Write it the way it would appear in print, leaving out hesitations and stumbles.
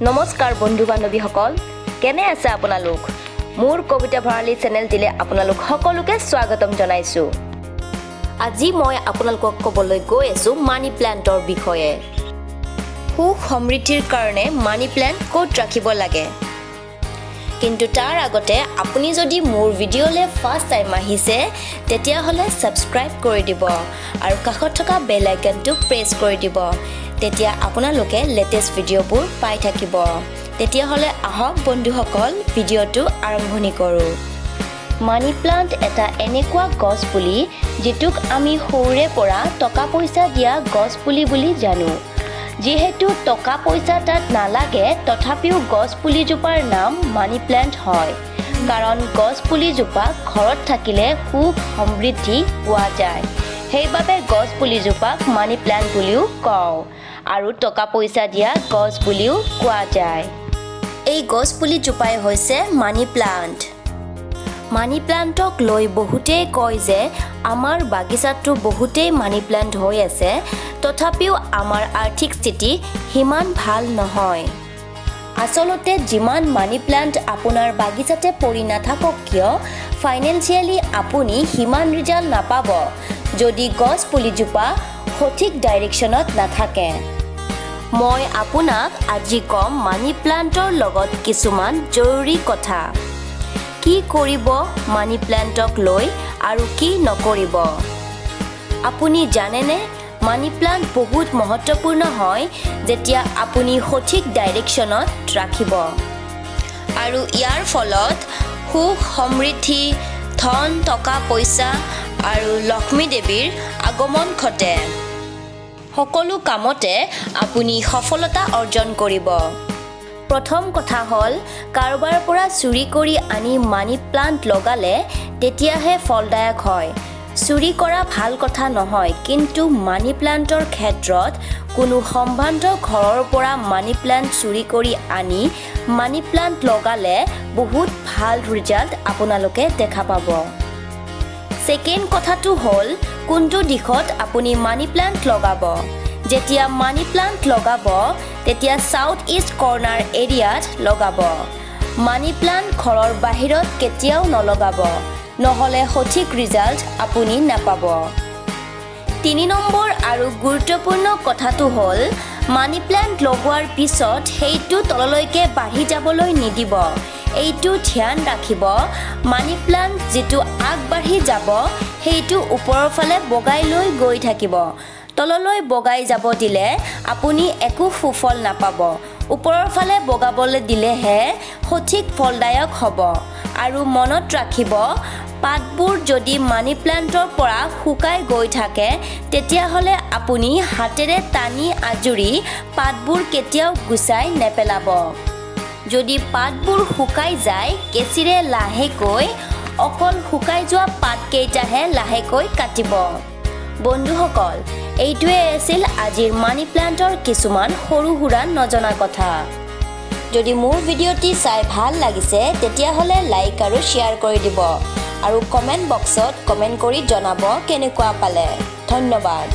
নমস্কাৰ বন্ধু বান্ধৱীসকল, কেনে আছে আপোনালোক? মোৰ কবিতা ভঁৰালী চেনেলটিলে আপোনালোক সকলোকে স্বাগতম জনাইছোঁ। আজি মই আপোনালোকক ক'বলৈ গৈ আছোঁ মানি প্লাণ্টৰ বিষয়ে। সুখ সমৃদ্ধিৰ কাৰণে মানি প্লাণ্ট ক'ত ৰাখিব লাগে। কিন্তু তাৰ আগতে আপুনি যদি মোৰ ভিডিঅ'লৈ ফাৰ্ষ্ট টাইম আহিছে তেতিয়াহ'লে ছাবস্ক্ৰাইব কৰি দিব আৰু কাষত থকা বেল আইকনটো প্ৰেছ কৰি দিব। তেতিয়া আপোনালোকে লেটেষ্ট ভিডিঅ'বোৰ পাই থাকিব। তেতিয়াহ'লে আহক বন্ধুসকল, ভিডিঅ'টো আৰম্ভণি কৰোঁ। মানি প্লাণ্ট এটা এনেকুৱা গছ পুলি যিটোক আমি সৰুৰে পৰা টকা পইচা দিয়া গছ পুলি বুলি জানো। যিহেতু টকা পইচা তাত নালাগে, তথাপিও গছ পুলিজোপাৰ নাম মানি প্লাণ্ট হয়। কাৰণ গছ পুলিজোপা ঘৰত থাকিলে সুখ সমৃদ্ধি পোৱা যায়। সেইবাবে গছ পুলিজোপাক মানি প্লাণ্ট বুলিও কওঁ আৰু টকা পইচা দিয়া গছ বুলিও কোৱা যায়। এই গছ পুলিজোপাই হৈছে মানি প্লাণ্ট। মানি প্লাণ্টক লৈ বহুতেই কয় যে আমাৰ বাগিচাটো বহুতেই মানি প্লাণ্ট হৈ আছে, তথাপিও আমাৰ আৰ্থিক স্থিতি সিমান ভাল নহয়। আচলতে যিমান মানি প্লাণ্ট আপোনাৰ বাগিচাতে পৰি নাথাকক কিয়, ফাইনেন্সিয়েলি আপুনি সিমান ৰিজাল্ট নাপাব যদি গছ পুলিজোপা সঠিক ডাইৰেকশ্যনত নাথাকে। মই আপোনাক আজি ক'ম মানি প্লাণ্টৰ লগত কিছুমান জৰুৰী কথা। কি কৰিব মানি প্লাণ্টক লৈ আৰু কি নকৰিব। আপুনি জানেনে, মানি প্লাণ্ট বহুত মহত্বপূৰ্ণ হয় যেতিয়া আপুনি সঠিক ডাইৰেকশ্যনত ৰাখিব আৰু ইয়াৰ ফলত সুখ সমৃদ্ধি, ধন টকা পইচা আৰু লক্ষ্মী দেৱীৰ আগমন ঘটে। সকলো কামতে আপুনি সফলতা অৰ্জন কৰিব। প্ৰথম কথা হ'ল, কাৰোবাৰ পৰা চুৰি কৰি আনি মানি প্লাণ্ট লগালে তেতিয়াহে ফলদায়ক হয়। চুৰি কৰা ভাল কথা নহয়, কিন্তু মানি প্লাণ্টৰ ক্ষেত্ৰত কোনো সম্ভ্ৰান্ত ঘৰৰ পৰা মানি প্লাণ্ট চুৰি কৰি আনি মানি প্লাণ্ট লগালে বহুত ভাল ৰিজাল্ট আপোনালোকে দেখা পাব। ছেকেণ্ড কথাটো হ'ল, কোনটো দিশত আপুনি মানি প্লাণ্ট লগাব। যেতিয়া মানি প্লাণ্ট লগাব তেতিয়া ছাউথ ইষ্ট কৰ্ণাৰ এৰিয়াত লগাব। মানি প্লাণ্ট ঘৰৰ বাহিৰত কেতিয়াও নলগাব, নহ'লে সঠিক ৰিজাল্ট আপুনি নাপাব। 3 নম্বৰ আৰু গুৰুত্বপূৰ্ণ কথাটো হ'ল, মানি প্লাণ্ট লগোৱাৰ পিছত সেইটো তললৈকে বাঢ়ি যাবলৈ নিদিব। এইটো ধ্যান ৰাখিব, মানি প্লাণ্ট যিটো আগবাঢ়ি যাব সেইটো ওপৰৰ ফালে বগাই লৈ গৈ থাকিব। তললৈ বগাই যাব দিলে আপুনি একো সুফল নাপাব। ওপৰৰ ফালে বগাবলৈ দিলেহে সঠিক ফলদায়ক হ'ব। আৰু মনত ৰাখিব, পাতবোৰ যদি মানি প্লাণ্টৰ পৰা শুকাই গৈ থাকে তেতিয়াহ'লে আপুনি হাতেৰে টানি আজুৰি পাতবোৰ কেতিয়াও গুচাই নেপেলাব। যদি পাতবোৰ শুকাই যায়, কেঁচিৰে লাহেকৈ অকল শুকাই যোৱা পাতকেইটাহে লাহেকৈ কাটিব। বন্ধুসকল, এইটোৱে আছিল আজিৰ মানি প্লাণ্টৰ কিছুমান সৰু সুৰা নজনা কথা। যদি মোৰ ভিডিঅ'টি চাই ভাল লাগিছে তেতিয়াহ'লে লাইক আৰু শ্বেয়াৰ কৰি দিব আৰু কমেণ্ট বক্সত কমেণ্ট কৰি জনাব কেনেকুৱা পালে। ধন্যবাদ।